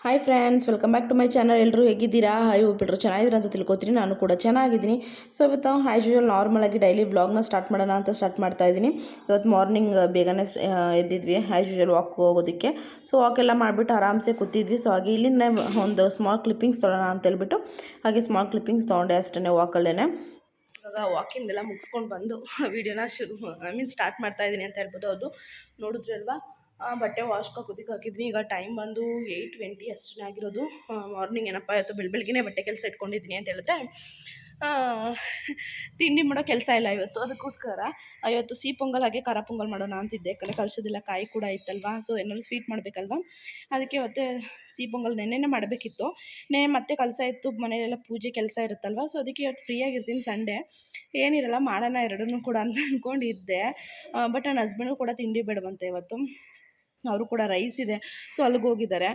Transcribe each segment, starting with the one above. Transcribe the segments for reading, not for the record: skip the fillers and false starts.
Hi friends, welcome back to my channel. ಎಲ್ಲರೂ ಹೇಗಿದ್ದೀರಾ? Hi ಹೋಗ್ಬಿಟ್ರು ಚೆನ್ನಾಗಿದ್ದೀರಾ ಅಂತ ತಿಳ್ಕೊತೀನಿ. ನಾನು ಕೂಡ ಚೆನ್ನಾಗಿದ್ದೀನಿ. ಸೊ ಇವತ್ತು ಆ್ಯಸ್ ಯೂಶುವಲ್ ನಾರ್ಮಲಾಗಿ ಡೈಲಿ ವ್ಲಾಗ್ನ ಸ್ಟಾರ್ಟ್ ಮಾಡೋಣ ಅಂತ ಸ್ಟಾರ್ಟ್ ಮಾಡ್ತಾ ಇದ್ದೀನಿ. ಇವತ್ತು ಮಾರ್ನಿಂಗ್ ಬೇಗನೆ ಎದ್ದಿದ್ವಿ ಆ್ಯಸ್ ಯೂಶುವಲ್ ವಾಕ್ ಹೋಗೋದಕ್ಕೆ. ಸೊ ವಾಕೆಲ್ಲ ಮಾಡಿಬಿಟ್ಟು ಆರಾಮ್ಸೆ ಕೂತಿದ್ವಿ. ಸೊ ಹಾಗೆ ಇಲ್ಲಿಂದ ಒಂದು ಸ್ಮಾಲ್ ಕ್ಲಿಪ್ಪಿಂಗ್ಸ್ ತೊಗೊಳ್ಳೋಣ ಅಂತ ಹೇಳ್ಬಿಟ್ಟು ಹಾಗೆ ಸ್ಮಾಲ್ ಕ್ಲಿಪ್ಪಿಂಗ್ಸ್ ತೊಗೊಂಡೆ ಅಷ್ಟೇ ವಾಕಲ್ಲೇ. ಇವಾಗ ವಾಕಿಂಗ್ ಮುಗಿಸ್ಕೊಂಡು ಬಂದು ವೀಡಿಯೋನ ಸ್ಟಾರ್ಟ್ ಮಾಡ್ತಾ ಇದ್ದೀನಿ ಅಂತ ಹೇಳ್ಬೋದು. ಅದು ನೋಡಿದ್ರಿ ಅಲ್ವಾ, ಬಟ್ಟೆ ವಾಶ್ಗೆ ಹಾಕಿದ್ನಿ. ಈಗ ಟೈಮ್ ಬಂದು 8:20 ಅಷ್ಟೇ ಆಗಿರೋದು. ಮಾರ್ನಿಂಗ್ ಏನಪ್ಪ ಇವತ್ತು ಬೆಳಗ್ಗೆನೇ ಬಟ್ಟೆ ಕೆಲಸ ಇಟ್ಕೊಂಡಿದ್ದೀನಿ ಅಂತ ಹೇಳಿದ್ರೆ ತಿಂಡಿ ಮಾಡೋ ಕೆಲಸ ಇಲ್ಲ ಇವತ್ತು. ಅದಕ್ಕೋಸ್ಕರ ಇವತ್ತು ಸಿಹಿ ಪೊಂಗಲ್ ಹಾಗೆ ಖಾರ ಪೊಂಗಲ್ ಮಾಡೋಣ ಅಂತಿದ್ದೆ. ಕಲಿಸೋದಿಲ್ಲ, ಕಾಯಿ ಕೂಡ ಇತ್ತಲ್ವಾ. ಸೊ ಏನಾದ್ರು ಸ್ವೀಟ್ ಮಾಡಬೇಕಲ್ವ, ಅದಕ್ಕೆ ಇವತ್ತು ಸಿಹಿ ಪೊಂಗಲ್ ನೆನ್ನೆನೇ ಮಾಡಬೇಕಿತ್ತು. ಮತ್ತೆ ಕೆಲಸ ಇತ್ತು, ಮನೆಯೆಲ್ಲ ಪೂಜೆ ಕೆಲಸ ಇರುತ್ತಲ್ವ. ಸೊ ಅದಕ್ಕೆ ಇವತ್ತು ಫ್ರೀಯಾಗಿರ್ತೀನಿ, ಸಂಡೇ ಏನಿರಲ್ಲ, ಮಾಡೋಣ ಎರಡನ್ನೂ ಕೂಡ ಅಂತ ಅಂದ್ಕೊಂಡಿದ್ದೆ. ಬಟ್ ನನ್ನ ಹಸ್ಬೆಂಡು ಕೂಡ ತಿಂಡಿ ಬೇಡವಂತೆ ಇವತ್ತು. ಅವರು ಕೂಡ ರೈಸ್ ಇದೆ, ಸೊ ಅಲ್ಲಿಗೆ ಹೋಗಿದ್ದಾರೆ.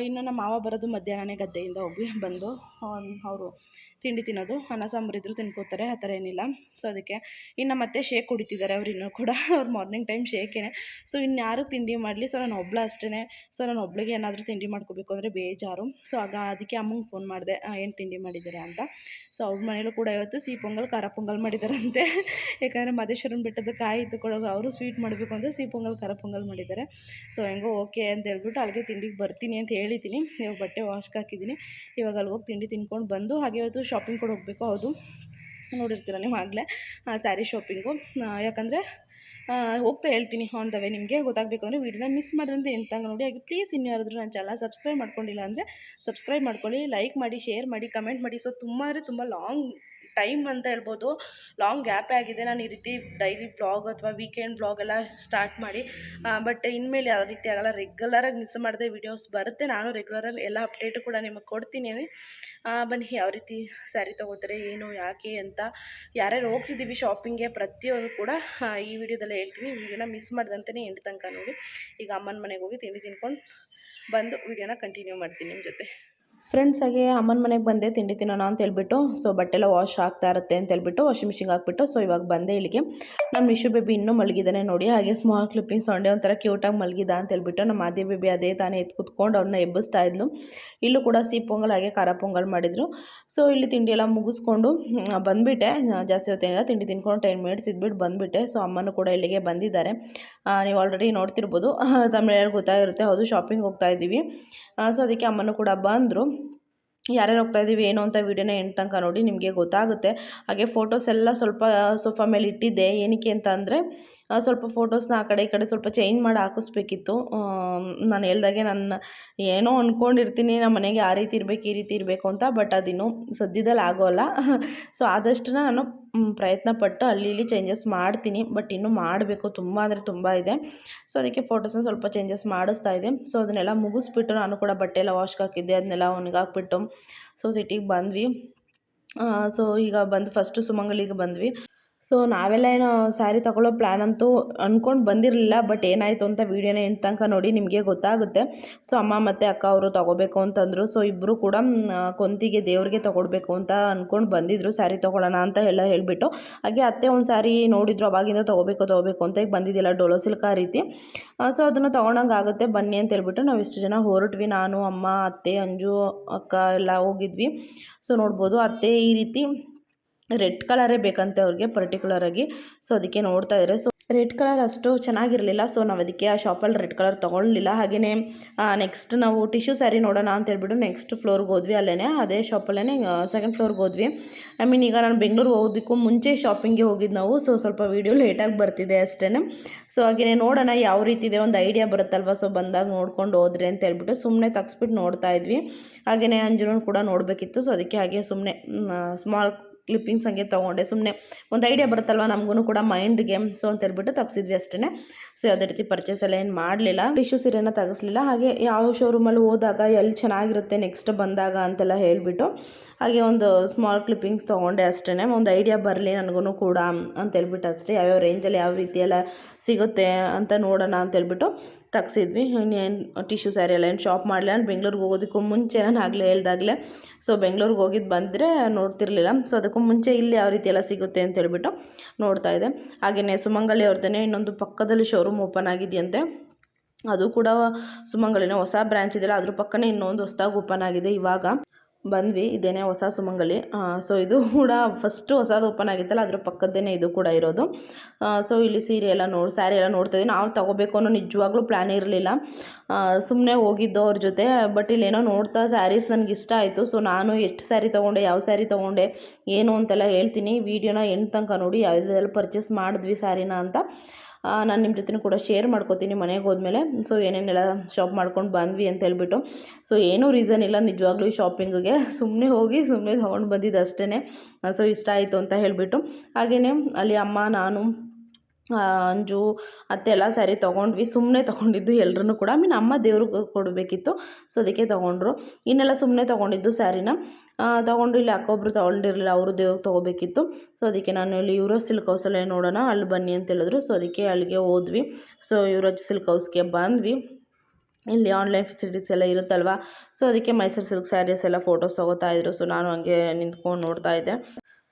ಇನ್ನು ನಮ್ಮ ಮಾವ ಬರೋದು ಮಧ್ಯಾಹ್ನನೇ ಗದ್ದೆಯಿಂದ ಬಂದು ಅವರು ತಿಂಡಿ ತಿನ್ನೋದು. ಅನ್ನ ಸಾಂಬಾರು ಇದ್ದರೂ ತಿನ್ಕೋತಾರೆ, ಆ ಥರ ಏನಿಲ್ಲ. ಸೊ ಅದಕ್ಕೆ ಇನ್ನು ಮತ್ತೆ ಶೇಕ್ ಕುಡಿತಿದ್ದಾರೆ ಅವ್ರು ಇನ್ನೂ ಕೂಡ. ಅವ್ರು ಮಾರ್ನಿಂಗ್ ಟೈಮ್ ಶೇಕೇನೆ. ಸೊ ಇನ್ಯಾರು ತಿಂಡಿ ಮಾಡಲಿ, ಸೊ ನಾನು ಒಬ್ಬಳ ಅಷ್ಟೇ. ಸೊ ನಾನು ಒಬ್ಬಳಿಗೆ ಏನಾದರೂ ತಿಂಡಿ ಮಾಡ್ಕೋಬೇಕು ಅಂದರೆ ಬೇಜಾರು. ಸೊ ಅದಕ್ಕೆ ಅಮ್ಮಂಗೆ ಫೋನ್ ಮಾಡಿದೆ, ಏನು ತಿಂಡಿ ಮಾಡಿದ್ದಾರೆ ಅಂತ. ಸೊ ಅವ್ರ ಮನೇಲೂ ಕೂಡ ಇವತ್ತು ಸಿಹಿ ಪೊಂಗಲ್ ಖಾರ ಪೊಂಗಲ್ ಮಾಡಿದ್ದಾರಂತೆ. ಯಾಕಂದರೆ ಮಹದೇಶ್ವರನ ಬೆಟ್ಟದ ಕಾಯಿ ತಗೊಳ್ಳೋದು ಅವರು ಸ್ವೀಟ್ ಮಾಡಬೇಕು ಅಂತ ಸಿಹಿ ಪೊಂಗಲ್ ಖಾರ ಪೊಂಗಲ್ ಮಾಡಿದ್ದಾರೆ. ಸೊ ಹೆಂಗೋ ಓಕೆ ಅಂತ ಹೇಳ್ಬಿಟ್ಟು ಅಲ್ಲಿಗೆ ತಿಂಡಿಗೆ ಬರ್ತೀನಿ ಅಂತ ಹೇಳಿದ್ದೀನಿ. ಇವಾಗ ಬಟ್ಟೆ ವಾಶ್ಗೆ ಹಾಕಿದ್ದೀನಿ. ಇವಾಗ ಅಲ್ಲಿ ಹೋಗಿ ತಿಂಡಿ ತಿನ್ಕೊಂಡು ಬಂದು ಹಾಗೆ ಇವತ್ತು ಶಾಪಿಂಗ್ ಕೂಡ ಹೋಗಬೇಕು. ಹೌದು, ನೋಡಿರ್ತೀರ ನೀವು ಆಗಲೇ ಸ್ಯಾರಿ ಶಾಪಿಂಗು. ಯಾಕಂದರೆ ಹೋಗ್ತಾ ಹೇಳ್ತೀನಿ ಆನ್ ದ ವೇ. ನಿಮಗೆ ಗೊತ್ತಾಗಬೇಕು ಅಂದರೆ ವೀಡಿಯೋನ ಮಿಸ್ ಮಾಡಿದಂತೆ ಎಂತಂಗೆ ನೋಡಿ. ಹಾಗೆ ಪ್ಲೀಸ್ ಇನ್ನೂ ಯಾರಾದರೂ ನನ್ನ ಚಾನಲ್ ಸಬ್ಸ್ಕ್ರೈಬ್ ಮಾಡ್ಕೊಂಡಿಲ್ಲ ಅಂದರೆ ಸಬ್ಸ್ಕ್ರೈಬ್ ಮಾಡ್ಕೊಳ್ಳಿ, ಲೈಕ್ ಮಾಡಿ, ಶೇರ್ ಮಾಡಿ, ಕಮೆಂಟ್ ಮಾಡಿ. ಸೊ ತುಂಬ ಅಂದರೆ ತುಂಬ ಲಾಂಗ್ ಟೈಮ್ ಅಂತ ಹೇಳ್ಬೋದು, ಲಾಂಗ್ ಗ್ಯಾಪೇ ಆಗಿದೆ ನಾನು ಈ ರೀತಿ ಡೈಲಿ ವ್ಲಾಗ್ ಅಥವಾ ವೀಕೆಂಡ್ ವ್ಲಾಗ್ ಎಲ್ಲ ಸ್ಟಾರ್ಟ್ ಮಾಡಿ. ಬಟ್ ಇನ್ಮೇಲೆ ಯಾವ ರೀತಿ ಆಗಲ್ಲ, ರೆಗ್ಯುಲರಾಗಿ ಮಿಸ್ ಮಾಡಿದೆ ವೀಡಿಯೋಸ್ ಬರುತ್ತೆ. ನಾನು ರೆಗ್ಯುಲರಾಗಿ ಎಲ್ಲ ಅಪ್ಡೇಟು ಕೂಡ ನಿಮಗೆ ಕೊಡ್ತೀನಿ. ಬನ್ನಿ, ಯಾವ ರೀತಿ ಸ್ಯಾರಿ ತೊಗೋತಾರೆ, ಏನು, ಯಾಕೆ ಅಂತ, ಯಾರ್ಯಾರು ಹೋಗ್ತಿದ್ದೀವಿ ಶಾಪಿಂಗ್ಗೆ ಪ್ರತಿಯೊಂದು ಕೂಡ ಈ ವಿಡಿಯೋದಲ್ಲೇ ಹೇಳ್ತೀನಿ. ವೀಡಿಯೋನ ಮಿಸ್ ಮಾಡ್ದಂತೆಯೇ ಎಂಟು ತನಕ ನೋಡಿ. ಈಗ ಅಮ್ಮನ ಮನೆಗೆ ಹೋಗಿ ತಿಂಡಿ ತಿನ್ಕೊಂಡು ಬಂದು ವೀಡಿಯೋನ ಕಂಟಿನ್ಯೂ ಮಾಡ್ತೀನಿ ನಿಮ್ಮ ಜೊತೆ. ಫ್ರೆಂಡ್ಸ್, ಹಾಗೆ ಅಮ್ಮನ ಮನೆಗೆ ಬಂದೆ ತಿಂಡಿ ತಿನ್ನೋಣ ಅಂತ ಹೇಳ್ಬಿಟ್ಟು. ಸೊ ಬಟ್ಟೆಲ್ಲ ವಾಶ್ ಆಗ್ತಾ ಇರುತ್ತೆ ಅಂತ ಹೇಳ್ಬಿಟ್ಟು ವಾಷಿಂಗ್ ಮಿಷಿನ್ಗೆ ಹಾಕ್ಬಿಟ್ಟು ಸೊ ಇವಾಗ ಬಂದೆ ಇಲ್ಲಿಗೆ. ನಮ್ಮ ವಿಶು ಬೇಬಿ ಇನ್ನೂ ಮಲಗಿದ್ದಾನೆ ನೋಡಿ. ಹಾಗೆ ಸ್ಮಾಲ್ ಕ್ಲಿಪ್ಪಿಂಗ್ಸ್ ತೊಗೊಂಡೆ, ಒಂಥರ ಕ್ಯೂಟಾಗಿ ಮಲಗಿದ ಅಂತ ಹೇಳ್ಬಿಟ್ಟು. ನಮ್ಮ ಆದಿ ಬೇಬಿ ಅದೇ ತಾನೇ ಎದ್ದು ಕೂತ್ಕೊಂಡು ಅವ್ರನ್ನ ಎಬ್ಬಿಸ್ತಾ ಇದ್ಲು. ಇಲ್ಲೂ ಕೂಡ ಸಿಹಿ ಪೊಂಗಲ್ ಹಾಗೆ ಖಾರ ಪೊಂಗಲ್ ಮಾಡಿದರು. ಸೊ ಇಲ್ಲಿ ತಿಂಡಿ ಎಲ್ಲ ಮುಗಿಸ್ಕೊಂಡು ಬಂದುಬಿಟ್ಟೆ. ಜಾಸ್ತಿ ಹೊತ್ತೇನಿಲ್ಲ, ತಿಂಡಿ ತಿನ್ಕೊಂಡು 10 ಮಿನಿಟ್ಸ್ ಇದ್ಬಿಟ್ಟು ಬಂದುಬಿಟ್ಟೆ. ಸೊ ಅಮ್ಮನೂ ಕೂಡ ಇಲ್ಲಿಗೆ ಬಂದಿದ್ದಾರೆ. ನೀವು ಆಲ್ರೆಡಿ ನೋಡ್ತಿರ್ಬೋದು, ತಮಿಳಲ್ಲಿ ಗೊತ್ತಾಗಿರುತ್ತೆ. ಹೌದು, ಶಾಪಿಂಗ್ ಹೋಗ್ತಾ ಇದ್ದೀವಿ. ಸೊ ಅದಕ್ಕೆ ಅಮ್ಮನೂ ಕೂಡ ಬಂದರು. ಯಾರ್ಯಾರು ಹೋಗ್ತಾ ಇದ್ದೀವಿ ಏನು ಅಂತ ವೀಡಿಯೋನ ಎಂಟು ತನಕ ನೋಡಿ, ನಿಮಗೆ ಗೊತ್ತಾಗುತ್ತೆ. ಹಾಗೆ ಫೋಟೋಸ್ ಎಲ್ಲ ಸ್ವಲ್ಪ ಸೋಫಾ ಮೇಲೆ ಇಟ್ಟಿದ್ದೆ. ಏನಕ್ಕೆ ಅಂತ ಅಂದರೆ ಸ್ವಲ್ಪ ಫೋಟೋಸ್ನ ಆ ಕಡೆ ಈ ಕಡೆ ಸ್ವಲ್ಪ ಚೇಂಜ್ ಮಾಡಿ ಹಾಕಿಸ್ಬೇಕಿತ್ತು. ನಾನು ಹೇಳ್ದಾಗೆ ನಾನು ಏನೋ ಅಂದ್ಕೊಂಡಿರ್ತೀನಿ, ನಮ್ಮ ಮನೆಗೆ ಆ ರೀತಿ ಇರಬೇಕು, ಈ ರೀತಿ ಇರಬೇಕು ಅಂತ. ಬಟ್ ಅದಿನ್ನೂ ಸದ್ಯದಲ್ಲಿ ಆಗೋಲ್ಲ. ಸೊ ಆದಷ್ಟು ನಾನು ಪ್ರಯತ್ನ ಪಟ್ಟು ಅಲ್ಲಿ ಇಲ್ಲಿ ಚೇಂಜಸ್ ಮಾಡ್ತೀನಿ. ಬಟ್ ಇನ್ನೂ ಮಾಡಬೇಕು, ತುಂಬ ಅಂದರೆ ತುಂಬ ಇದೆ. ಸೊ ಅದಕ್ಕೆ ಫೋಟೋಸ್ನ ಸ್ವಲ್ಪ ಚೇಂಜಸ್ ಮಾಡಿಸ್ತಾ ಇದೆ. ಸೊ ಅದನ್ನೆಲ್ಲ ಮುಗಿಸ್ಬಿಟ್ಟು ನಾನು ಕೂಡ ಬಟ್ಟೆ ಎಲ್ಲ ವಾಶ್ಗೆ ಹಾಕಿದ್ದೆ, ಅದನ್ನೆಲ್ಲ ಒಣಗಾಕ್ಬಿಟ್ಟು ಸೊ ಸಿಟಿಗೆ ಬಂದ್ವಿ. ಸೊ ಈಗ ಬಂದು ಫಸ್ಟು ಸುಮಂಗಲಿಗೆ ಬಂದ್ವಿ. ಸೊ ನಾವೆಲ್ಲ ಏನೋ ಸ್ಯಾರಿ ತೊಗೊಳ್ಳೋ ಪ್ಲ್ಯಾನ್ ಅಂತೂ ಅಂದ್ಕೊಂಡು ಬಂದಿರಲಿಲ್ಲ. ಬಟ್ ಏನಾಯಿತು ಅಂತ ವೀಡಿಯೋನ ಎಂಟು ತನಕ ನೋಡಿ, ನಿಮಗೆ ಗೊತ್ತಾಗುತ್ತೆ. ಸೊ ಅಮ್ಮ ಮತ್ತು ಅಕ್ಕ ಅವರು ತೊಗೋಬೇಕು ಅಂತಂದರು. ಸೊ ಇಬ್ಬರು ಕೂಡ ಕೊಂತಿಗೆ ದೇವ್ರಿಗೆ ತೊಗೊಳ್ಬೇಕು ಅಂತ ಅಂದ್ಕೊಂಡು ಬಂದಿದ್ದರು, ಸ್ಯಾರಿ ತೊಗೊಳ್ಳೋಣ ಅಂತ ಎಲ್ಲ ಹೇಳಿಬಿಟ್ಟು. ಹಾಗೆ ಅತ್ತೆ ಒಂದು ಸ್ಯಾರಿ ನೋಡಿದ್ರು, ಅವಾಗಿಂದ ತೊಗೋಬೇಕು ಅಂತ ಈಗ ಬಂದಿದ್ದಿಲ್ಲ, ಡೊಲೋ ಸಿಲ್ಕ್ ಆ ರೀತಿ. ಸೊ ಅದನ್ನು ತೊಗೊಳಂಗೆ ಆಗುತ್ತೆ, ಬನ್ನಿ ಅಂತ ಹೇಳ್ಬಿಟ್ಟು ನಾವು ಇಷ್ಟು ಜನ ಹೊರಟ್ವಿ. ನಾನು, ಅಮ್ಮ, ಅತ್ತೆ, ಅಂಜು, ಅಕ್ಕ ಎಲ್ಲ ಹೋಗಿದ್ವಿ. ಸೊ ನೋಡ್ಬೋದು, ಅತ್ತೆ ಈ ರೀತಿ ರೆಡ್ ಕಲರೇ ಬೇಕಂತೆ ಅವ್ರಿಗೆ ಪರ್ಟಿಕ್ಯುಲರಾಗಿ. ಸೊ ಅದಕ್ಕೆ ನೋಡ್ತಾ ಇದ್ದಾರೆ. ಸೊ ರೆಡ್ ಕಲರ್ ಅಷ್ಟು ಚೆನ್ನಾಗಿರಲಿಲ್ಲ. ಸೊ ನಾವು ಅದಕ್ಕೆ ಆ ಶಾಪಲ್ಲಿ ರೆಡ್ ಕಲರ್ ತೊಗೊಳ್ಳಿಲ್ಲ. ಹಾಗೆಯೇ ನೆಕ್ಸ್ಟ್ ನಾವು ಟಿಶ್ಯೂ ಸ್ಯಾರಿ ನೋಡೋಣ ಅಂತ ಹೇಳ್ಬಿಟ್ಟು ನೆಕ್ಸ್ಟ್ ಫ್ಲೋರ್ಗೆ ಹೋದ್ವಿ. ಅಲ್ಲೇ ಅದೇ ಶಾಪಲ್ಲೇ ಸೆಕೆಂಡ್ ಫ್ಲೋರ್ಗೆ ಹೋದ್ವಿ. ಈಗ ನಾನು ಬೆಂಗಳೂರಿಗೆ ಹೋಗೋದಕ್ಕೂ ಮುಂಚೆ ಶಾಪಿಂಗ್ಗೆ ಹೋಗಿದ್ದು ನಾವು. ಸೊ ಸ್ವಲ್ಪ ವೀಡಿಯೋ ಲೇಟಾಗಿ ಬರ್ತಿದೆ ಅಷ್ಟೇ. ಸೊ ಹಾಗೆಯೇ ನೋಡೋಣ ಯಾವ ರೀತಿ ಇದೆ, ಒಂದು ಐಡಿಯಾ ಬರುತ್ತಲ್ವ. ಸೊ ಬಂದಾಗ ನೋಡ್ಕೊಂಡು ಹೋದ್ರೆ ಅಂತ ಹೇಳ್ಬಿಟ್ಟು ಸುಮ್ಮನೆ ತಗ್ಸ್ಬಿಟ್ಟು ನೋಡ್ತಾ ಇದ್ವಿ. ಹಾಗೆಯೇ ಅಂಜುನೂ ಕೂಡ ನೋಡಬೇಕಿತ್ತು. ಸೊ ಅದಕ್ಕೆ ಹಾಗೆ ಸುಮ್ಮನೆ ಸ್ಮಾಲ್ ಕ್ಲಿಪ್ಪಿಂಗ್ಸ್ ಹಂಗೆ ತೊಗೊಂಡೆ, ಸುಮ್ಮನೆ ಒಂದು ಐಡಿಯಾ ಬರುತ್ತಲ್ವ ನಮಗೂ ಕೂಡ ಮೈಂಡ್ಗೆ. ಸೊ ಅಂತ ಹೇಳ್ಬಿಟ್ಟು ತೆಗ್ಸಿದ್ವಿ ಅಷ್ಟೇ. ಸೊ ಯಾವುದೇ ರೀತಿ ಪರ್ಚೇಸ್ ಎಲ್ಲ ಏನು ಮಾಡಲಿಲ್ಲ, ಟಿಶ್ಯೂ ಸೀರೆನ ತೆಗಿಸ್ಲಿಲ್ಲ. ಹಾಗೆ ಯಾವ ಶೋರೂಮಲ್ಲಿ ಹೋದಾಗ ಎಲ್ಲಿ ಚೆನ್ನಾಗಿರುತ್ತೆ ನೆಕ್ಸ್ಟ್ ಬಂದಾಗ ಅಂತೆಲ್ಲ ಹೇಳಿಬಿಟ್ಟು ಹಾಗೆ ಒಂದು ಸ್ಮಾಲ್ ಕ್ಲಿಪ್ಪಿಂಗ್ಸ್ ತೊಗೊಂಡೆ ಅಷ್ಟೇ. ಒಂದು ಐಡಿಯಾ ಬರಲಿ ನನಗೂ ಕೂಡ ಅಂತ ಹೇಳ್ಬಿಟ್ಟು ಅಷ್ಟೇ. ಯಾವ್ಯಾವ ರೇಂಜಲ್ಲಿ ಯಾವ ರೀತಿ ಎಲ್ಲ ಸಿಗುತ್ತೆ ಅಂತ ನೋಡೋಣ ಅಂತ ಹೇಳ್ಬಿಟ್ಟು ತೆಗ್ಸಿದ್ವಿ. ಇನ್ನೇನು ಟಿಶ್ಯೂ ಸ್ಯಾರಿ ಎಲ್ಲ ಏನು ಶಾಪ್ ಮಾಡಲಿಲ್ಲ. ನಾನು ಬೆಂಗಳೂರಿಗೆ ಹೋಗೋದಕ್ಕೂ ಮುಂಚೆ ನಾನು ಆಗಲೇ ಹೇಳ್ದಾಗಲೇ ಸೊ ಬೆಂಗಳೂರಿಗೆ ಹೋಗಿದ್ದು ಬಂದರೆ ನೋಡ್ತಿರ್ಲಿಲ್ಲ. ಸೊ ಅದಕ್ಕೂ ಮುಂಚೆ ಇಲ್ಲಿ ಯಾವ ರೀತಿ ಎಲ್ಲ ಸಿಗುತ್ತೆ ಅಂತ ಹೇಳ್ಬಿಟ್ಟು ನೋಡ್ತಾ ಇದೆ. ಹಾಗೆಯೇ ಸುಮಂಗಲಿ ಅವ್ರದ್ದೇ ಇನ್ನೊಂದು ಪಕ್ಕದಲ್ಲಿ ಶೋರೂಮ್ ಓಪನ್ ಆಗಿದೆಯಂತೆ. ಅದು ಕೂಡ ಸುಮಂಗಲಿನ ಹೊಸ ಬ್ರ್ಯಾಂಚ್ ಇದೆಯಲ್ಲ, ಅದ್ರ ಪಕ್ಕನೇ ಇನ್ನೊಂದು ಹೊಸದಾಗಿ ಓಪನ್ ಆಗಿದೆ. ಇವಾಗ ಬಂದ್ವಿ, ಇದೇನೇ ಹೊಸ ಸುಮಂಗಲಿ. ಸೊ ಇದು ಕೂಡ ಫಸ್ಟು ಹೊಸದು ಓಪನ್ ಆಗಿತ್ತಲ್ಲ, ಅದ್ರ ಪಕ್ಕದ್ದೇನೆ ಇದು ಕೂಡ ಇರೋದು. ಸೊ ಇಲ್ಲಿ ಸ್ಯಾರಿ ಎಲ್ಲ ನೋಡ್ತಾ ಇದ್ದೀನಿ. ನಾವು ತೊಗೋಬೇಕು ಅನ್ನೋ ನಿಜವಾಗ್ಲೂ ಪ್ಲ್ಯಾನ್ ಇರಲಿಲ್ಲ, ಸುಮ್ಮನೆ ಹೋಗಿದ್ದು ಅವ್ರ ಜೊತೆ. ಬಟ್ ಇಲ್ಲೇನೋ ನೋಡ್ತಾ ಸ್ಯಾರೀಸ್ ನನಗೆ ಇಷ್ಟ ಆಯಿತು. ಸೊ ನಾನು ಎಷ್ಟು ಸ್ಯಾರಿ ತೊಗೊಂಡೆ, ಯಾವ ಸ್ಯಾರಿ ತೊಗೊಂಡೆ ಏನು ಅಂತೆಲ್ಲ ಹೇಳ್ತೀನಿ. ವೀಡಿಯೋನ ಎಂಡ್ ತನಕ ನೋಡಿ, ಯಾವುದೆಲ್ಲ ಪರ್ಚೇಸ್ ಮಾಡಿದ್ವಿ ಸ್ಯಾರಿನ ಅಂತ ನಾನು ನಿಮ್ಮ ಜೊತೆ ಕೂಡ ಶೇರ್ ಮಾಡ್ಕೋತೀನಿ ಮನೆಗೆ ಹೋದ್ಮೇಲೆ. ಸೊ ಏನೇನೆಲ್ಲ ಶಾಪ್ ಮಾಡ್ಕೊಂಡು ಬಂದ್ವಿ ಅಂತ ಹೇಳ್ಬಿಟ್ಟು. ಸೊ ಏನೂ ರೀಸನ್ ಇಲ್ಲ ನಿಜವಾಗ್ಲೂ ಈ ಶಾಪಿಂಗಿಗೆ, ಸುಮ್ಮನೆ ಹೋಗಿ ಸುಮ್ಮನೆ ತೊಗೊಂಡು ಬಂದಿದ್ದು ಅಷ್ಟೇ. ಸೊ ಇಷ್ಟ ಆಯಿತು ಅಂತ ಹೇಳಿಬಿಟ್ಟು. ಹಾಗೆಯೇ ಅಲ್ಲಿ ಅಮ್ಮ, ನಾನು, ಅಂಜು, ಅತ್ತೆ ಎಲ್ಲ ಸ್ಯಾರಿ ತೊಗೊಂಡ್ವಿ. ಸುಮ್ಮನೆ ತೊಗೊಂಡಿದ್ದು ಎಲ್ಲರೂ ಕೂಡ. ಅಮ್ಮ ದೇವ್ರಿಗೆ ಕೊಡಬೇಕಿತ್ತು, ಸೊ ಅದಕ್ಕೆ ತೊಗೊಂಡ್ರು. ಇನ್ನೆಲ್ಲ ಸುಮ್ಮನೆ ತೊಗೊಂಡಿದ್ದು ಸ್ಯಾರಿನ ತೊಗೊಂಡು. ಇಲ್ಲಿ ಅಕ್ಕೊಬ್ರು ತೊಗೊಂಡಿರಲಿಲ್ಲ, ಅವರು ದೇವ್ರಿಗೆ ತೊಗೋಬೇಕಿತ್ತು. ಸೊ ಅದಕ್ಕೆ ನಾನು ಇಲ್ಲಿ ಯುವರಾಜ್ ಸಿಲ್ಕ್ ಹೌಸಲ್ಲೇ ನೋಡೋಣ, ಅಲ್ಲಿ ಬನ್ನಿ ಅಂತ ಹೇಳಿದ್ರು. ಸೊ ಅದಕ್ಕೆ ಅಲ್ಲಿಗೆ ಹೋದ್ವಿ. ಸೊ ಯುವರಾಜ್ ಸಿಲ್ಕ್ ಹೌಸ್ಗೆ ಬಂದ್ವಿ. ಇಲ್ಲಿ ಆನ್ಲೈನ್ ಫೆಸಿಲಿಟೀಸ್ ಎಲ್ಲ ಇರುತ್ತಲ್ವ, ಸೊ ಅದಕ್ಕೆ ಮೈಸೂರು ಸಿಲ್ಕ್ ಸ್ಯಾರೀಸ್ ಎಲ್ಲ ಫೋಟೋಸ್ ತೊಗೋತಾಯಿದ್ರು. ಸೊ ನಾನು ಹಂಗೆ ನಿಂತ್ಕೊಂಡು ನೋಡ್ತಾ ಇದ್ದೆ.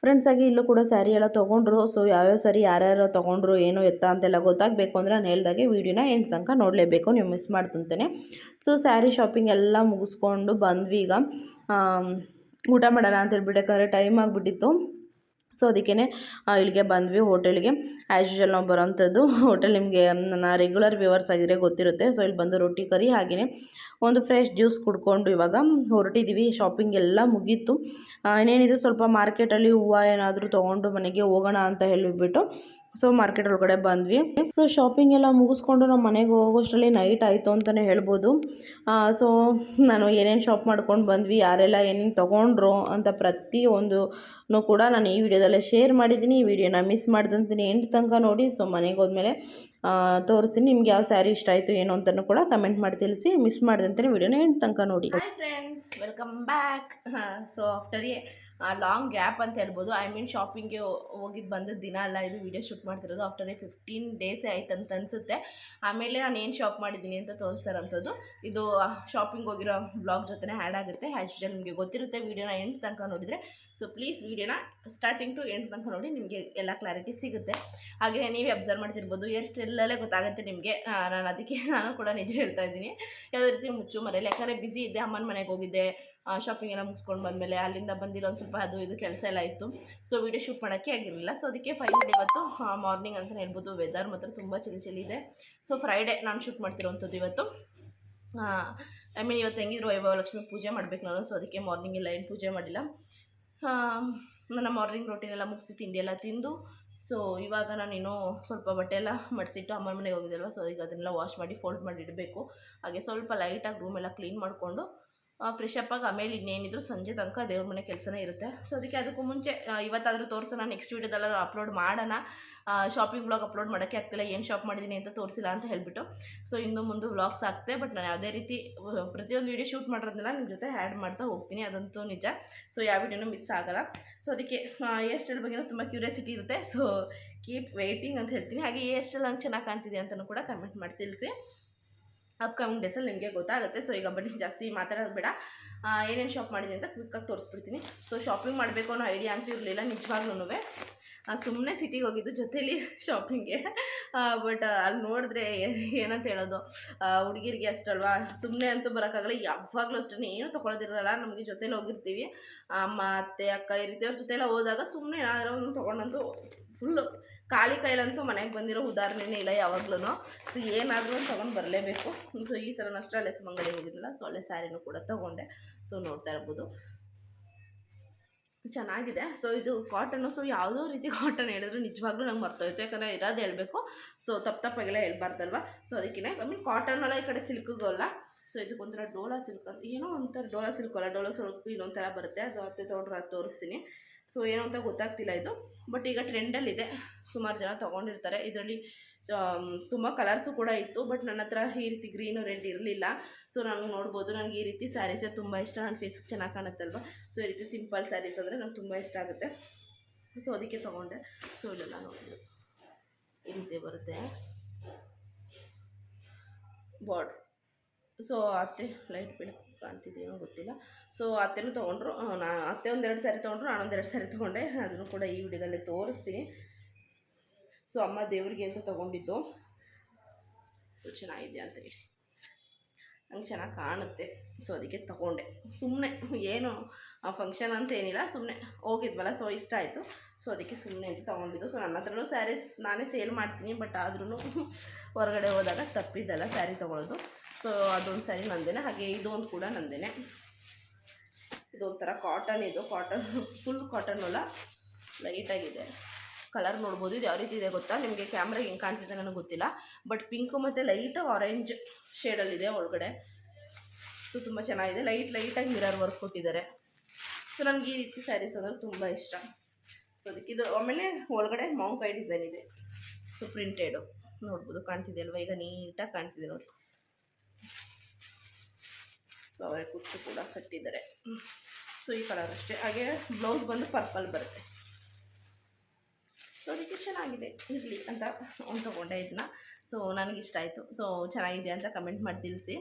ಫ್ರೆಂಡ್ಸಾಗಿ ಇಲ್ಲೂ ಕೂಡ ಸ್ಯಾರಿ ಎಲ್ಲ ತೊಗೊಂಡ್ರು. ಸೊ ಯಾವ್ಯಾವ ಸ್ಯಾರಿ ಯಾರ್ಯಾರು ತೊಗೊಂಡ್ರು, ಏನು ಎತ್ತ ಅಂತೆಲ್ಲ ಗೊತ್ತಾಗಬೇಕು ಅಂದರೆ ನಾನು ಹೇಳ್ದಾಗೆ ವೀಡಿಯೋನ ಎಂಡ್ ತನಕ ನೋಡಲೇಬೇಕು, ನೀವು ಮಿಸ್ ಮಾಡ್ತಂತಾನೆ. ಸೊ ಸ್ಯಾರಿ ಶಾಪಿಂಗ್ ಎಲ್ಲ ಮುಗಿಸ್ಕೊಂಡು ಬಂದ್ವಿ. ಈಗ ಊಟ ಮಾಡೋಣ ಅಂತ ಹೇಳ್ಬಿಟ್ಟು, ಯಾಕಂದರೆ ಟೈಮ್ ಆಗಿಬಿಟ್ಟಿತ್ತು. ಸೊ ಅದಕ್ಕೇ ಇಲ್ಲಿಗೆ ಬಂದ್ವಿ ಹೋಟೆಲ್ಗೆ. ಆ್ಯಸ್ ಯೂಶುವಲ್ ನಾವು ಬರೋವಂಥದ್ದು ಹೋಟೆಲ್ ನಿಮಗೆ ನನ್ನ ರೆಗ್ಯುಲರ್ ವ್ಯೂವರ್ಸ್ ಆಗಿದ್ರೆ ಗೊತ್ತಿರುತ್ತೆ. ಸೊ ಇಲ್ಲಿ ಬಂದು ರೊಟ್ಟಿ ಕರಿ ಹಾಗೆಯೇ ಒಂದು ಫ್ರೆಶ್ ಜ್ಯೂಸ್ ಕುಡ್ಕೊಂಡು ಇವಾಗ ಹೊರಟಿದ್ದೀವಿ. ಶಾಪಿಂಗ್ ಎಲ್ಲ ಮುಗೀತು. ಇನ್ನೇನಿದು ಸ್ವಲ್ಪ ಮಾರ್ಕೆಟಲ್ಲಿ ಹೂವು ಏನಾದರೂ ತೊಗೊಂಡು ಮನೆಗೆ ಹೋಗೋಣ ಅಂತ ಹೇಳಿಬಿಟ್ಟು ಸೊ ಮಾರ್ಕೆಟ್ ಒಳಗಡೆ ಬಂದ್ವಿ. ಸೊ ಶಾಪಿಂಗ್ ಎಲ್ಲ ಮುಗಿಸ್ಕೊಂಡು ನಾವು ಮನೆಗೆ ಹೋಗೋಷ್ಟರಲ್ಲಿ ನೈಟ್ ಆಯಿತು ಅಂತಲೇ ಹೇಳ್ಬೋದು. ಸೊ ನಾನು ಏನೇನು ಶಾಪ್ ಮಾಡ್ಕೊಂಡು ಬಂದ್ವಿ, ಯಾರೆಲ್ಲ ಏನೇನು ತೊಗೊಂಡ್ರು ಅಂತ ಪ್ರತಿಯೊಂದು ಕೂಡ ನಾನು ಈ ವಿಡಿಯೋದಲ್ಲೇ ಶೇರ್ ಮಾಡಿದ್ದೀನಿ. ಈ ವಿಡಿಯೋನ ಮಿಸ್ ಮಾಡ್ದಂತೀನಿ ಎಂಡ್ ತನಕ ನೋಡಿ. ಸೊ ಮನೆಗೆ ಹೋದ್ಮೇಲೆ ತೋರಿಸ್ತೀನಿ ನಿಮ್ಗೆ ಯಾವ ಸ್ಯಾರಿ ಇಷ್ಟ ಆಯಿತು ಏನು ಅಂತಲೂ ಕೂಡ ಕಮೆಂಟ್ ಮಾಡಿ ತಿಳಿಸಿ. ಮಿಸ್ ಮಾಡ್ದಂತೀನಿ ವಿಡಿಯೋನ ಎಂಡ್ ತನಕ ನೋಡಿ. Hi friends, welcome back. So after long gap ಅಂತ ಹೇಳ್ಬೋದು. ಐ ಮೀನ್ ಶಾಪಿಂಗ್ಗೆ ಹೋಗಿದ್ದು ಬಂದದ್ದು ದಿನ ಅಲ್ಲ, ಇದು ವಿಡಿಯೋ ಶೂಟ್ ಮಾಡ್ತಿರೋದು. ಆಫ್ಟರ್ 15 ಡೇಸೇ ಆಯ್ತು ಅಂತ ಅನಿಸುತ್ತೆ. ಆಮೇಲೆ ನಾನು ಏನು ಶಾಪ್ ಮಾಡಿದ್ದೀನಿ ಅಂತ ತೋರಿಸ್ತಾರಂಥದ್ದು. ಇದು ಶಾಪಿಂಗ್ ಹೋಗಿರೋ ಬ್ಲಾಗ್ ಜೊತೆ ಆ್ಯಡ್ ಆಗುತ್ತೆ. ಆ್ಯಸ್ ಯೂಶುವಲ್ ನಿಮಗೆ ಗೊತ್ತಿರುತ್ತೆ, ವೀಡಿಯೋನ ಎಂಡ್ ತನಕ ನೋಡಿದರೆ. ಸೊ ಪ್ಲೀಸ್ ವೀಡಿಯೋನ ಸ್ಟಾರ್ಟಿಂಗ್ ಟು ಎಂಡ್ ತನಕ ನೋಡಿ, ನಿಮಗೆ ಎಲ್ಲ ಕ್ಲಾರಿಟಿ ಸಿಗುತ್ತೆ. ಹಾಗೆ ನೀವೇ ಅಬ್ಸರ್ವ್ ಮಾಡ್ತಿರ್ಬೋದು, ಹೇರ್ ಸ್ಟೈಲಲ್ಲೇ ಗೊತ್ತಾಗುತ್ತೆ ನಿಮಗೆ. ನಾನು ಕೂಡ ನಿಜ ಹೇಳ್ತಾ ಇದ್ದೀನಿ, ಯಾವುದೇ ರೀತಿ ಮುಚ್ಚು ಮರೆಯಲ್ಲ. ಯಾಕಂದರೆ ಬ್ಯುಸಿ ಇದ್ದೆ, ಅಮ್ಮನ ಮನೆಗೆ ಹೋಗಿದ್ದೆ. ಶಾಪಿಂಗ್ ಎಲ್ಲ ಮುಗಿಸ್ಕೊಂಡು ಬಂದಮೇಲೆ ಅಲ್ಲಿಂದ ಬಂದಿರೋ ಒಂದು ಸ್ವಲ್ಪ ಅದು ಇದು ಕೆಲಸ ಎಲ್ಲ ಇತ್ತು. ಸೊ ವೀಡಿಯೋ ಶೂಟ್ ಮಾಡೋಕ್ಕೆ ಆಗಿರಲಿಲ್ಲ. ಸೊ ಅದಕ್ಕೆ ಫೈನಲ್ ಇವತ್ತು ಮಾರ್ನಿಂಗ್ ಅಂತಲೇ ಹೇಳ್ಬೋದು. ವೆದರ್ ಮಾತ್ರ ತುಂಬ ಚಳಿ ಇದೆ. ಸೊ ಫ್ರೈಡೇ ನಾನು ಶೂಟ್ ಮಾಡ್ತಿರೋವಂಥದ್ದು ಇವತ್ತು. ಐ ಮೀನ್ ಇವತ್ತು ಹೆಂಗಿದ್ರು ವೈಭವಲಕ್ಷ್ಮಿ ಪೂಜೆ ಮಾಡಬೇಕು ನಾನು. ಸೊ ಅದಕ್ಕೆ ಮಾರ್ನಿಂಗ್ ಎಲ್ಲ ಏನು ಪೂಜೆ ಮಾಡಿಲ್ಲ. ನನ್ನ ಮಾರ್ನಿಂಗ್ ರೊಟೀನೆಲ್ಲ ಮುಗಿಸಿ ತಿಂಡಿ ಎಲ್ಲ ತಿಂದು ಸೊ ಇವಾಗ ನಾನಿನ್ನೂ ಸ್ವಲ್ಪ ಬಟ್ಟೆ ಎಲ್ಲ ಮಡಿಸಿಟ್ಟು ಅಮ್ಮನ ಮನೆಗೆ ಹೋಗಿದ್ದಲ್ವ. ಸೊ ಈಗ ಅದನ್ನೆಲ್ಲ ವಾಶ್ ಮಾಡಿ ಫೋಲ್ಡ್ ಮಾಡಿ ಇಡಬೇಕು. ಹಾಗೆ ಸ್ವಲ್ಪ ಲೈಟಾಗಿ ರೂಮೆಲ್ಲ ಕ್ಲೀನ್ ಮಾಡಿಕೊಂಡು ಫ್ರೆಶ್ ಅಪ್ ಆಗಿ ಆಮೇಲೆ ಇನ್ನೇನಿದ್ರು ಸಂಜೆ ತನಕ ದೇವ್ರ ಮನೆ ಕೆಲಸನೇ ಇರುತ್ತೆ. ಸೊ ಅದಕ್ಕೂ ಮುಂಚೆ ಇವತ್ತಾದರೂ ತೋರಿಸೋಣ, ನೆಕ್ಸ್ಟ್ ವೀಡಿಯೋದೆಲ್ಲ ಅಪ್ಲೋಡ್ ಮಾಡೋಣ. ಶಾಪಿಂಗ್ ವ್ಲಾಗ್ ಅಪ್ಲೋಡ್ ಮಾಡೋಕ್ಕೆ ಆಗ್ತಿಲ್ಲ, ಏನು ಶಾಪ್ ಮಾಡಿದ್ದೀನಿ ಅಂತ ತೋರಿಸಿಲ್ಲ ಅಂತ ಹೇಳಿಬಿಟ್ಟು. ಸೊ ಇನ್ನು ಮುಂದೆ ವ್ಲಾಗ್ಸ್ ಆಗ್ತದೆ. ಬಟ್ ನಾನು ಯಾವುದೇ ರೀತಿ ಪ್ರತಿಯೊಂದು ವೀಡಿಯೋ ಶೂಟ್ ಮಾಡೋದನ್ನೆಲ್ಲ ನಿಮ್ಮ ಜೊತೆ ಆ್ಯಡ್ ಮಾಡ್ತಾ ಹೋಗ್ತೀನಿ, ಅದಂತೂ ನಿಜ. ಸೊ ಯಾವ ವೀಡಿಯೋನೂ ಮಿಸ್ ಆಗೋಲ್ಲ. ಸೊ ಅದಕ್ಕೆ ಹೇರ್ ಸ್ಟೈಲ್ ಬಗ್ಗೆನೂ ತುಂಬ ಕ್ಯೂರಿಯಾಸಿಟಿ ಇರುತ್ತೆ. ಸೊ ಕೀಪ್ ವೇಟಿಂಗ್ ಅಂತ ಹೇಳ್ತೀನಿ. ಹಾಗೆ ಹೇರ್ ಸ್ಟೈಲ್ ನಂಗೆ ಚೆನ್ನಾಗಿ ಕಾಣ್ತಿದೆ ಅಂತಲೂ ಕೂಡ ಕಮೆಂಟ್ ಮಾಡಿ ತಿಳಿಸಿ. ಅಪ್ಕಮಿಂಗ್ ಡೇಸಲ್ಲಿ ನಿಮಗೆ ಗೊತ್ತಾಗುತ್ತೆ. ಸೊ ಈಗ ಬನ್ನಿ ಜಾಸ್ತಿ ಮಾತಾಡೋದು ಬೇಡ, ಏನೇನು ಶಾಪ್ ಮಾಡಿದೆ ಅಂತ ಕ್ವಿಕ್ಕಾಗಿ ತೋರಿಸ್ಬಿಡ್ತೀನಿ. ಸೊ ಶಾಪಿಂಗ್ ಮಾಡಬೇಕು ಅನ್ನೋ ಐಡಿಯಾ ಅಂತೂ ಇರಲಿಲ್ಲ ನಿಜವಾಗ್ಲೂ. ಸುಮ್ಮನೆ ಸಿಟಿಗೆ ಹೋಗಿದ್ದು ಜೊತೇಲಿ ಶಾಪಿಂಗ್ಗೆ. ಬಟ್ ಅಲ್ಲಿ ನೋಡಿದ್ರೆ ಏನಂತ ಹೇಳೋದು, ಹುಡುಗಿರಿಗೆ ಅಷ್ಟಲ್ವಾ, ಸುಮ್ಮನೆ ಅಂತೂ ಬರೋಕ್ಕಾಗಲ್ಲ. ಯಾವಾಗಲೂ ಅಷ್ಟೇ ಏನೂ ತೊಗೊಳೋದಿರಲ್ಲ. ನಮಗೆ ಜೊತೇಲಿ ಹೋಗಿರ್ತೀವಿ, ಅಮ್ಮ ಅತ್ತೆ ಅಕ್ಕ ಈ ರೀತಿ ಅವ್ರ ಜೊತೆಲ್ಲ ಹೋದಾಗ ಸುಮ್ಮನೆ ಏನಾದರೂ ಒಂದು ತೊಗೊಂಡಂತೂ ಫುಲ್ಲು ಖಾಲಿ ಕೈಲಂತೂ ಮನೆಗೆ ಬಂದಿರೋ ಉದಾಹರಣೆನೇ ಇಲ್ಲ ಯಾವಾಗ್ಲೂ. ಸೊ ಏನಾದರೂ ತೊಗೊಂಡು ಬರಲೇಬೇಕು. ಸೊ ಈ ಸಲ ಅಷ್ಟೇ ಅಲ್ಲೇ ಸುಮಂಗಲಿಗೆ ಹೋಗಿದ್ದಿಲ್ಲ. ಸೊ ಅಲ್ಲೇ ಸ್ಯಾರಿನೂ ಕೂಡ ತೊಗೊಂಡೆ. ಸೊ ನೋಡ್ತಾ ಇರ್ಬೋದು, ಚೆನ್ನಾಗಿದೆ. ಸೊ ಇದು ಕಾಟನ್ನು. ಸೊ ಯಾವುದೋ ರೀತಿ ಕಾಟನ್ ಹೇಳಿದ್ರು ನಿಜವಾಗ್ಲೂ ನಂಗೆ ಮರ್ತೋಯ್ತು, ಯಾಕಂದರೆ ಇರೋದು ಹೇಳಬೇಕು. ಸೊ ತಪ್ಪಾಗೆಲ್ಲ ಹೇಳ್ಬಾರ್ದಲ್ವ. ಸೊ ಅದಕ್ಕೆ ಐ ಮೀನ್ ಕಾಟನ್ನೆಲ್ಲ ಈ ಕಡೆ ಸಿಲ್ಕ್ಗೋಲ್ಲ. ಸೊ ಇದಕ್ಕೊಂಥರ ಡೋಲಾ ಸಿಲ್ಕ್ ಅಂತ ಏನೋ ಒಂಥರ, ಡೋಲಾ ಸಿಲ್ಕ್ ಅಲ್ಲ, ಡೋಲಾ ಸಿಲ್ಕ್ ಇನ್ನೊಂಥರ ಬರುತ್ತೆ. ಅದು ಅತ್ತೆ ತೊಗೊಂಡ್ರೆ ಅದು ತೋರಿಸ್ತೀನಿ. ಸೊ ಏನೋ ಅಂತ ಗೊತ್ತಾಗ್ತಿಲ್ಲ ಇದು, ಬಟ್ ಈಗ ಟ್ರೆಂಡಲ್ಲಿದೆ, ಸುಮಾರು ಜನ ತೊಗೊಂಡಿರ್ತಾರೆ. ಇದರಲ್ಲಿ ತುಂಬ ಕಲರ್ಸು ಕೂಡ ಇತ್ತು. ಬಟ್ ನನ್ನ ಹತ್ರ ಈ ರೀತಿ ಗ್ರೀನು ರೆಡ್ ಇರಲಿಲ್ಲ. ಸೊ ನಾನು ನೋಡ್ಬೋದು, ನನಗೆ ಈ ರೀತಿ ಸ್ಯಾರೀಸೇ ತುಂಬ ಇಷ್ಟ. ನನ್ನ ಫೇಸ್ಗೆ ಚೆನ್ನಾಗಿ ಕಾಣುತ್ತಲ್ವ. ಸೊ ಈ ರೀತಿ ಸಿಂಪಲ್ ಸ್ಯಾರೀಸ್ ಅಂದರೆ ನಂಗೆ ತುಂಬ ಇಷ್ಟ ಆಗುತ್ತೆ. ಸೊ ಅದಕ್ಕೆ ತೊಗೊಂಡೆ. ಸೊ ಇಲ್ಲೆಲ್ಲ ನೋಡಿದ್ದು ಈ ರೀತಿ ಬರುತ್ತೆ ಬಾರ್ಡ್ರ್. ಸೊ ಅತ್ತೆ ಲೈಟ್ ಬೆಳಕು ಕಾಣ್ತಿದ್ದೇನೋ ಗೊತ್ತಿಲ್ಲ. ಸೊ ಅತ್ತೆನೂ ತೊಗೊಂಡ್ರು, ಅತ್ತೆ ಒಂದೆರಡು ಸ್ಯಾರಿ ತೊಗೊಂಡ್ರು, ನಾನೊಂದೆರಡು ಸ್ಯಾರಿ ತೊಗೊಂಡೆ. ಅದನ್ನು ಕೂಡ ಈ ವಿಡಿಯೋದಲ್ಲೇ ತೋರಿಸ್ತೀನಿ. ಸೊ ಅಮ್ಮ ದೇವರಿಗೆ ಅಂತ ತೊಗೊಂಡಿದ್ದು. ಸೊ ಚೆನ್ನಾಗಿದೆ ಅಂತ ಹೇಳಿ ನಂಗೆ ಚೆನ್ನಾಗಿ ಕಾಣುತ್ತೆ. ಸೊ ಅದಕ್ಕೆ ತೊಗೊಂಡೆ. ಸುಮ್ಮನೆ ಏನು ಫಂಕ್ಷನ್ ಅಂತ ಏನಿಲ್ಲ, ಸುಮ್ಮನೆ ಹೋಗಿದ್ವಲ್ಲ, ಸೊ ಇಷ್ಟ ಆಯಿತು. ಸೊ ಅದಕ್ಕೆ ಸುಮ್ಮನೆ ಅಂತ ತೊಗೊಂಡಿದ್ದು. ಸೊ ನನ್ನ ಹತ್ರನೂ ಸ್ಯಾರೀಸ್ ನಾನೇ ಸೇಲ್ ಮಾಡ್ತೀನಿ, ಬಟ್ ಆದ್ರೂ ಹೊರಗಡೆ ಹೋದಾಗ ತಪ್ಪಿದ್ದಲ್ಲ ಸ್ಯಾರಿ ತೊಗೊಳ್ಳೋದು. ಸೊ ಅದೊಂದು ಸ್ಯಾರಿ ನಂದೇನೆ, ಹಾಗೆ ಇದೊಂದು ಕೂಡ ನಂದೇನೆ. ಇದೊಂಥರ ಕಾಟನ್, ಇದು ಕಾಟನ್ ಫುಲ್ ಕಾಟನ್ ಅಲ್ಲ, ಲೈಟಾಗಿದೆ. ಕಲರ್ ನೋಡ್ಬೋದು. ಇದು ಯಾವ ರೀತಿ ಇದೆ ಗೊತ್ತಾ ನಿಮಗೆ? ಕ್ಯಾಮ್ರಾಗೆ ಹೆಂಗೆ ಕಾಣ್ತಿದೆ ನನಗೆ ಗೊತ್ತಿಲ್ಲ, ಬಟ್ ಪಿಂಕು ಮತ್ತು ಲೈಟ್ ಆರೆಂಜ್ ಶೇಡಲ್ಲಿದೆ ಒಳಗಡೆ. ಸೊ ತುಂಬ ಚೆನ್ನಾಗಿದೆ. ಲೈಟಾಗಿ ಮಿರರ್ ವರ್ಕ್ ಕೊಟ್ಟಿದ್ದಾರೆ. ಸೊ ನನಗೆ ಈ ರೀತಿ ಸ್ಯಾರೀಸ್ ಅಂದರೆ ತುಂಬ ಇಷ್ಟ. ಸೊ ಅದಕ್ಕಿದು ಆಮೇಲೆ ಒಳಗಡೆ ಮಾಂಕಾಯಿ ಡಿಸೈನ್ ಇದೆ. ಸೊ ಪ್ರಿಂಟೆಡು ನೋಡ್ಬೋದು, ಕಾಣ್ತಿದೆ ಅಲ್ವಾ? ಈಗ ನೀಟಾಗಿ ಕಾಣ್ತಿದೆ ನೋಡಿ. ಸೊ ಅವರೇ ಕುಚ್ಚು ಕೂಡ ಕಟ್ಟಿದ್ದಾರೆ. ಸೊ ಈ ಕಲರ್ ಅಷ್ಟೇ. ಹಾಗೆ ಬ್ಲೌಸ್ ಬಂದು ಪರ್ಪಲ್ ಬರುತ್ತೆ. ಸೊ ಅದಕ್ಕೆ ಚೆನ್ನಾಗಿದೆ, ಇರಲಿ ಅಂತ ಒಂದು ತೊಗೊಂಡೆ ಇದನ್ನ. ಸೊ ನನಗಿಷ್ಟ ಆಯಿತು. ಸೊ ಚೆನ್ನಾಗಿದೆ ಅಂತ ಕಮೆಂಟ್ ಮಾಡಿ ತಿಳಿಸಿ.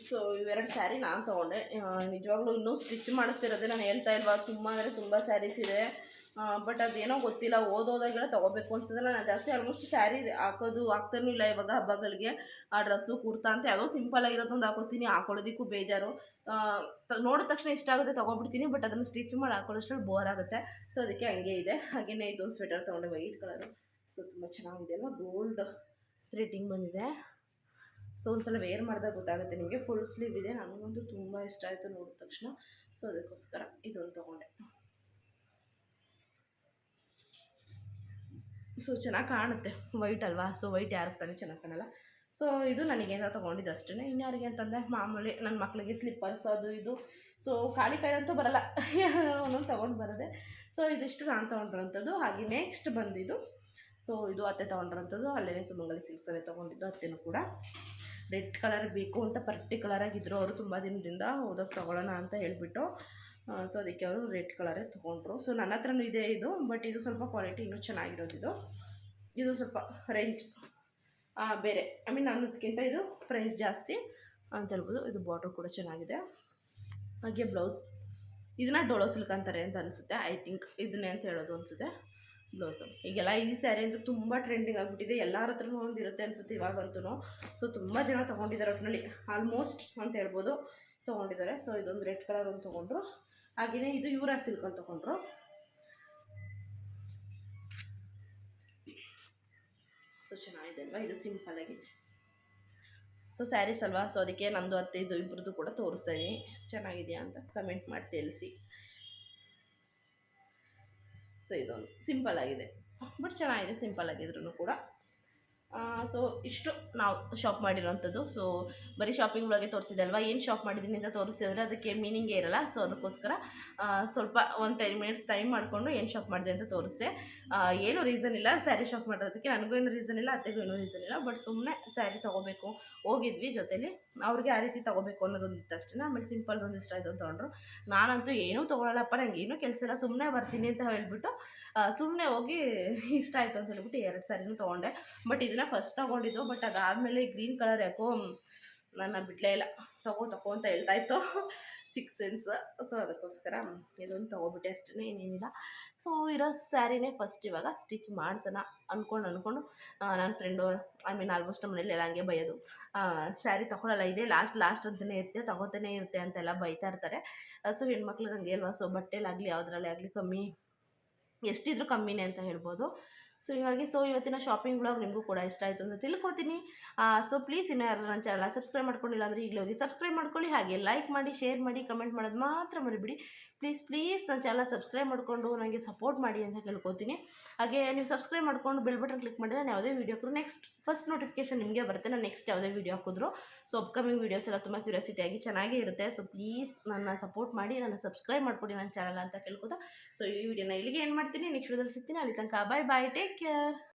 ಸೊ ಇವೆರಡು ಸ್ಯಾರಿ ನಾನು ತೊಗೊಂಡೆ. ನಿಜವಾಗ್ಲೂ ಇನ್ನೂ ಸ್ಟಿಚ್ ಮಾಡಿಸ್ತಿರೋದೆ, ನಾನು ಹೇಳ್ತಾ ಇಲ್ವಾ, ತುಂಬ ಅಂದರೆ ತುಂಬ ಸ್ಯಾರೀಸ್ ಇದೆ. ಬಟ್ ಅದೇನೋ ಗೊತ್ತಿಲ್ಲ, ಓದೋದಾಗೆಲ್ಲ ತೊಗೋಬೇಕು ಅನ್ಸಿದ್ರೆ ನಾನು ಜಾಸ್ತಿ ಆಲ್ಮೋಸ್ಟ್ ಸ್ಯಾರಿ ಹಾಕ್ತಾನೂ ಇಲ್ಲ ಇವಾಗ. ಹಬ್ಬಗಳಿಗೆ ಆ ಡ್ರೆಸ್ಸು ಕುರ್ತಾ ಅಂತ ಯಾವುದೋ ಸಿಂಪಲ್ ಆಗಿರೋದೊಂದು ಹಾಕೋತೀನಿ, ಹಾಕೊಳ್ಳೋದಕ್ಕೂ ಬೇಜಾರು. ನೋಡಿದ ತಕ್ಷಣ ಇಷ್ಟ ಆಗುತ್ತೆ ತೊಗೊಬಿಡ್ತೀನಿ, ಬಟ್ ಅದನ್ನು ಸ್ಟಿಚ್ ಮಾಡಿ ಹಾಕೊಳ್ಳೋಷ್ಟ್ರಲ್ಲಿ ಬೋರ್ ಆಗುತ್ತೆ. ಸೊ ಅದಕ್ಕೆ ಹಂಗೆ ಇದೆ. ಹಾಗೆಯೇ ಇದೊಂದು ಸ್ವೆಟರ್ ತೊಗೊಂಡೆ, ವೈಟ್ ಕಲರು. ಸೊ ತುಂಬ ಚೆನ್ನಾಗಿದೆ ಅಲ್ವಾ? ಗೋಲ್ಡ್ ಥ್ರೆಡ್ಡಿಂಗ್ ಬಂದಿದೆ. ಸೊ ಒಂದ್ಸಲ ವೇರ್ ಮಾಡಿದಾಗ ಗೊತ್ತಾಗುತ್ತೆ ನಿಮಗೆ. ಫುಲ್ ಸ್ಲೀವ್ ಇದೆ. ನನಗಂತೂ ತುಂಬ ಇಷ್ಟ ಆಯಿತು ನೋಡಿದ ತಕ್ಷಣ. ಸೊ ಅದಕ್ಕೋಸ್ಕರ ಇದೊಂದು ತೊಗೊಂಡೆ. ಸೊ ಚೆನ್ನಾಗಿ ಕಾಣುತ್ತೆ, ವೈಟ್ ಅಲ್ವಾ? ಸೊ ವೈಟ್ ಯಾರಿಗೆ ತಾನೇ ಚೆನ್ನಾಗಿ ಕಾಣಲ್ಲ. ಸೊ ಇದು ನನಗೇನೋ ತೊಗೊಂಡಿದ್ದು ಅಷ್ಟೇ. ಇನ್ಯಾರಿಗೆ ಅಂತಂದರೆ ಮಾಮೂಲಿ ನನ್ನ ಮಕ್ಕಳಿಗೆ ಸ್ಲಿಪ್ಪರ್ಸ್ ಅದು ಇದು. ಸೊ ಖಾಲಿ ಕೈಯಂತೂ ಬರೋಲ್ಲ, ಒಂದೊಂದು ತೊಗೊಂಡು ಬರೋದೆ. ಸೊ ಇದಿಷ್ಟು ನಾನು ತೊಗೊಂಡಿರೋಂಥದ್ದು. ಹಾಗೆ ನೆಕ್ಸ್ಟ್ ಬಂದಿದ್ದು, ಸೊ ಇದು ಅತ್ತೆ ತೊಗೊಂಡಿರೋಂಥದ್ದು. ಅಲ್ಲೇ ಸುಮಂಗಲಿ ಸಿಲ್ಕ್ಸಲ್ಲೇ ತೊಗೊಂಡಿದ್ದು. ಅತ್ತೆನೂ ಕೂಡ ರೆಡ್ ಕಲರ್ ಬೇಕು ಅಂತ ಪರ್ಟಿಕ್ಯುಲರಾಗಿದ್ದರು ಅವರು. ತುಂಬ ದಿನದಿಂದ ಓದೋಕ್ಕೆ ತೊಗೊಳ್ಳೋಣ ಅಂತ ಹೇಳಿಬಿಟ್ಟು. ಸೊ ಅದಕ್ಕೆ ಅವರು ರೆಡ್ ಕಲರೇ ತೊಗೊಂಡ್ರು. ಸೊ ನನ್ನ ಹತ್ರನೂ ಇದೆ ಇದು, ಬಟ್ ಇದು ಸ್ವಲ್ಪ ಕ್ವಾಲಿಟಿ ಇನ್ನೂ ಚೆನ್ನಾಗಿರೋದು. ಇದು ಸ್ವಲ್ಪ ರೇಂಜ್ ಬೇರೆ, ಐ ಮೀನ್ ಅನ್ನೋದಕ್ಕಿಂತ ಇದು ಪ್ರೈಸ್ ಜಾಸ್ತಿ ಅಂತ ಹೇಳ್ಬೋದು. ಇದು ಬಾರ್ಡ್ರ್ ಕೂಡ ಚೆನ್ನಾಗಿದೆ. ಹಾಗೆ ಬ್ಲೌಸ್ ಇದನ್ನು ಡೋಲೋ ಸಿಲ್ಕ್ ಅಂತಾರೆ ಅಂತ ಅನಿಸುತ್ತೆ. ಐ ಥಿಂಕ್ ಇದನ್ನೇ ಅಂತ ಹೇಳೋದು ಅನಿಸುತ್ತೆ ಬ್ಲೌಸು. ಈಗೆಲ್ಲ ಈ ಸ್ಯಾರಿ ಅಂತೂ ತುಂಬ ಟ್ರೆಂಡಿಂಗ್ ಆಗಿಬಿಟ್ಟಿದೆ. ಎಲ್ಲರ ಹತ್ರನೂ ಒಂದು ಇರುತ್ತೆ ಅನಿಸುತ್ತೆ ಇವಾಗಂತೂ. ಸೊ ತುಂಬ ಜನ ತೊಗೊಂಡಿದ್ದಾರೆ, ಒಟ್ಟಿನಲ್ಲಿ ಆಲ್ಮೋಸ್ಟ್ ಅಂತ ಹೇಳ್ಬೋದು ತೊಗೊಂಡಿದ್ದಾರೆ. ಸೊ ಇದೊಂದು ರೆಡ್ ಕಲರ್ ಒಂದು ತೊಗೊಂಡ್ರು. ಹಾಗೆಯೇ ಇದು ಯೂರಾ ಸಿಲ್ಕ್ ಅಂತ ತೊಗೊಂಡ್ರು. ಸೊ ಚೆನ್ನಾಗಿದೆ ಅಲ್ವಾ? ಇದು ಸಿಂಪಲ್ಲಾಗಿ. ಸೊ ಸ್ಯಾರೀಸ್ ಅಲ್ವಾ? ಸೊ ಅದಕ್ಕೆ ನಂದು ಅತ್ತೆ ಇದು ಇಬ್ಬರದ್ದು ಕೂಡ ತೋರಿಸ್ತಾ ಇದ್ದೀನಿ. ಚೆನ್ನಾಗಿದೆಯಾ ಅಂತ ಕಮೆಂಟ್ ಮಾಡಿ ತಿಳಿಸಿ. ಸೊ ಇದೊಂದು ಸಿಂಪಲ್ ಆಗಿದೆ, ಬಟ್ ಚೆನ್ನಾಗಿದೆ ಸಿಂಪಲ್ ಆಗಿದ್ರೂ ಕೂಡ. ಸೊ ಇಷ್ಟು ನಾವು ಶಾಪ್ ಮಾಡಿರೋವಂಥದ್ದು. ಸೊ ಬರೀ ಶಾಪಿಂಗ್ ಒಳಗೆ ತೋರಿಸಿದೆ ಅಲ್ವಾ? ಏನು ಶಾಪ್ ಮಾಡಿದ್ದೀನಿ ಅಂತ ತೋರಿಸಿದ್ರೆ ಅದಕ್ಕೆ ಮೀನಿಂಗೇ ಇರಲ್ಲ. ಸೊ ಅದಕ್ಕೋಸ್ಕರ ಸ್ವಲ್ಪ ಒಂದು 10 ಮಿನಿಟ್ಸ್ ಟೈಮ್ ಮಾಡಿಕೊಂಡು ಏನು ಶಾಪ್ ಮಾಡಿದೆ ಅಂತ ತೋರಿಸ್ದೆ. ಏನೂ ರೀಸನ್ ಇಲ್ಲ ಸ್ಯಾರಿ ಶಾಪ್ ಮಾಡೋದಕ್ಕೆ. ನನಗೂ ಏನು ರೀಸನ್ ಇಲ್ಲ, ಅತ್ತೆಗೂ ಏನೂ ರೀಸನ್ ಇಲ್ಲ. ಬಟ್ ಸುಮ್ಮನೆ ಸ್ಯಾರಿ ತೊಗೋಬೇಕು, ಹೋಗಿದ್ವಿ ಜೊತೆಲಿ, ಅವ್ರಿಗೆ ಆ ರೀತಿ ತೊಗೋಬೇಕು ಅನ್ನೋದೊಂದು ಇತ್ತು ಅಷ್ಟೇ. ಆಮೇಲೆ ಸಿಂಪಲ್ದೊಂದು ಇಷ್ಟ ಆಯಿತು ಅಂತ ತೊಗೊಂಡ್ರು. ನಾನಂತೂ ಏನೂ ತೊಗೊಳಲ್ಲಪ್ಪ, ನನಗೆ ಏನೂ ಕೆಲಸ ಇಲ್ಲ, ಸುಮ್ಮನೆ ಬರ್ತೀನಿ ಅಂತ ಹೇಳ್ಬಿಟ್ಟು ಸುಮ್ಮನೆ ಹೋಗಿ ಇಷ್ಟ ಆಯಿತು ಅಂತ ಹೇಳ್ಬಿಟ್ಟು 2 ಸ್ಯಾರಿನೂ ತೊಗೊಂಡೆ. ಬಟ್ ಇದನ್ನು ಫಸ್ಟ್ ತೊಗೊಂಡಿದ್ದು, ಬಟ್ ಅದಾದಮೇಲೆ ಗ್ರೀನ್ ಕಲರ್ ಯಾಕೋ ನನ್ನ ಬಿಡಲೇ ಇಲ್ಲ. ತಗೋ ಅಂತ ಹೇಳ್ತಾಯಿತ್ತು 6 ಸೆನ್ಸ್. ಸೊ ಅದಕ್ಕೋಸ್ಕರ ಇದೊಂದು ತೊಗೊಬಿಟ್ಟೆ ಅಷ್ಟೇ, ಏನೇನಿಲ್ಲ. ಸೊ ಇರೋ ಸ್ಯಾರಿನೇ ಫಸ್ಟ್ ಇವಾಗ ಸ್ಟಿಚ್ ಮಾಡಿಸೋಣ ಅಂದ್ಕೊಂಡು ನನ್ನ ಫ್ರೆಂಡು, ಐ ಮೀನ್ ಆಲ್ಮೋಸ್ಟ್ ನಮ್ಮ ಮನೇಲಿ ಎಲ್ಲ ಹಂಗೆ ಬೈಯೋದು, ಸ್ಯಾರಿ ತೊಗೊಳಲ್ಲ, ಇದೇ ಲಾಸ್ಟ್ ಅಂತಲೇ ಇರುತ್ತೆ, ತೊಗೋತಾನೆ ಇರುತ್ತೆ ಅಂತೆಲ್ಲ ಬೈತಾ ಇರ್ತಾರೆ. ಸೊ ಹೆಣ್ಮಕ್ಳಿಗೆ ಹಂಗೆ ಅಲ್ವಾ? ಸೊ ಬಟ್ಟೆಲಾಗಲಿ ಯಾವುದ್ರಲ್ಲೇ ಆಗಲಿ ಕಮ್ಮಿ, ಎಷ್ಟಿದ್ರೂ ಕಮ್ಮಿನೇ ಅಂತ ಹೇಳ್ಬೋದು. ಸೊ ಹೀಗಾಗಿ ಇವತ್ತಿನ ಶಾಪಿಂಗ್ ವ್ಲಾಗ್ ನಿಮಗೂ ಕೂಡ ಇಷ್ಟ ಆಯಿತು ಅಂತ ತಿಳ್ಕೊತೀನಿ. ಸೊ ಪ್ಲೀಸ್ ಇನ್ನೂ ಯಾರು ನನ್ನ ಚಾನಲ್ ಸಬ್ಸ್ಕ್ರೈಬ್ ಮಾಡ್ಕೊಂಡಿಲ್ಲ ಅಂದರೆ ಈಗಲೇ ಹೋಗಿ ಸಬ್ಸ್ಕ್ರೈಬ್ ಮಾಡ್ಕೊಳ್ಳಿ. ಹಾಗೆ ಲೈಕ್ ಮಾಡಿ, ಶೇರ್ ಮಾಡಿ, ಕಮೆಂಟ್ ಮಾಡೋದು ಮಾತ್ರ ಮರಿಬಿಡಿ. ಪ್ಲೀಸ್ ನನ್ನ ಚಾನಲ್ ಸಬ್ಸ್ಕ್ರೈಬ್ ಮಾಡಿಕೊಂಡು ನನಗೆ ಸಪೋರ್ಟ್ ಮಾಡಿ ಅಂತ ಕೇಳ್ಕೊತೀನಿ. ಹಾಗೆ ನೀವು ಸಬ್ಸ್ಕ್ರೈಬ್ ಮಾಡ್ಕೊಂಡು ಬೆಲ್ ಬಟನ್ ಕ್ಲಿಕ್ ಮಾಡಿದ್ರೆ ನಾನು ಯಾವುದೇ ವೀಡಿಯೋ ಹಾಕಿದ್ರು ಫಸ್ಟ್ ನೋಟಿಫಿಕೇಶನ್ ನಿಮಗೆ ಬರುತ್ತೆ. ನಾನು ನೆಕ್ಸ್ಟ್ ಯಾವುದೇ ವೀಡಿಯೋ ಹಾಕಿದ್ರು. ಸೊ ಅಪ್ಕಮಿಂಗ್ ವೀಡಿಯೋಸ್ ಎಲ್ಲ ತುಂಬ ಕ್ಯೂರಿಯಾಸಿಟಿಯಾಗಿ ಚೆನ್ನಾಗೇ ಇರುತ್ತೆ. ಸೊ ಪ್ಲೀಸ್ ನನ್ನ ಸಪೋರ್ಟ್ ಮಾಡಿ, ನನ್ನ ಸಬ್ಸ್ಕ್ರೈಬ್ ಮಾಡ್ಕೊಡಿ ನನ್ನ ಚಾನಲ್ ಅಂತ ಕೇಳ್ಕೊತಾ. ಸೊ ಈ ವಿಡಿಯೋನ ಇಲ್ಲಿಗೆ ಏನು ಮಾಡ್ತೀನಿ, ನೆಕ್ಸ್ಟ್ ವಿಡಿಯೋದಲ್ಲಿ ಸಿಗ್ತೀನಿ. ಅಲ್ಲಿ ತನಕ ಬಾಯ್, ಟೇಕ್ ಕೇರ್.